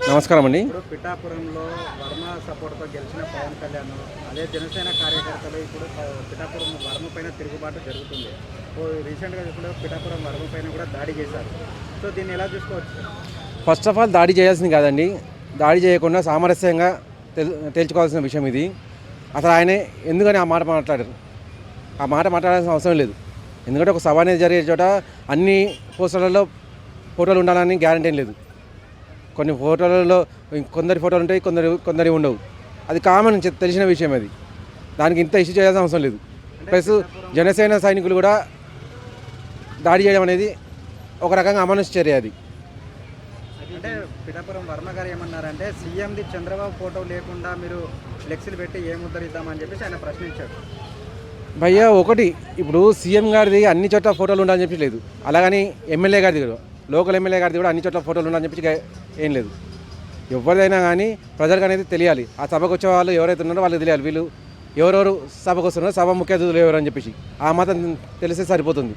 నమస్కారం అండి. ఇప్పుడు పిఠాపురంలో వర్మ సపోర్ట్తో గెలిచిన పవన్ కళ్యాణ్, అదే జనసేన కార్యకర్తలు ఇప్పుడు పిఠాపురం వర్మ పైన తిరుగుబాటు జరుగుతుంది. రీసెంట్గా ఇప్పుడు పిఠాపురం వర్మ పైన కూడా దాడి చేశారు. సో దీన్ని ఎలా చూసుకోవచ్చు? ఫస్ట్ ఆఫ్ ఆల్ దాడి చేయాల్సింది కాదండి. దాడి చేయకుండా సామరస్యంగా తేల్చుకోవాల్సిన విషయం ఇది. అసలు ఆయనే ఎందుకని ఆ మాట మాట్లాడారు? ఆ మాట మాట్లాడాల్సిన అవసరం లేదు. ఎందుకంటే ఒక సభ అనేది జరిగే చోట అన్ని పోస్టర్లలో ఫోటోలు ఉండాలని గ్యారంటీ లేదు. కొన్ని ఫోటోలలో కొందరి ఫోటోలు ఉంటాయి, కొందరి ఉండవు. అది కామన్ తెలిసిన విషయం. అది దానికి ఇంత ఇష్యూ చేయాల్సిన అవసరం లేదు. ప్లస్ జనసేన సైనికులు కూడా దాడి చేయడం అనేది ఒక రకంగా అమానుష చర్య. అది అంటే పిఠాపురం వర్మ గారు ఏమన్నారంటే, సీఎంది చంద్రబాబు ఫోటో లేకుండా మీరు ఫ్లెక్సీలు పెట్టి ఏ ముద్రిద్దామని చెప్పేసి ఆయన ప్రశ్నించాడు. భయ్యా, ఒకటి ఇప్పుడు సీఎం గారిది అన్ని చోట్ల ఫోటోలు ఉండాలని చెప్పి లేదు. అలాగని ఎమ్మెల్యే గారిది కూడా, లోకల్ ఎమ్మెల్యే గారిది కూడా అన్ని చోట్ల ఫోటోలు ఉండాలని చెప్పి ఏం లేదు. ఎవరిదైనా కానీ ప్రజలకు అనేది తెలియాలి. ఆ సభకు వచ్చే వాళ్ళు ఎవరైతే ఉన్నారో వాళ్ళకి తెలియాలి. వీళ్ళు ఎవరెవరు సభకు వస్తున్నారో, సభ ముఖ్య అతిథులు ఎవరు అని చెప్పేసి ఆ మాత్రం తెలిస్తే సరిపోతుంది.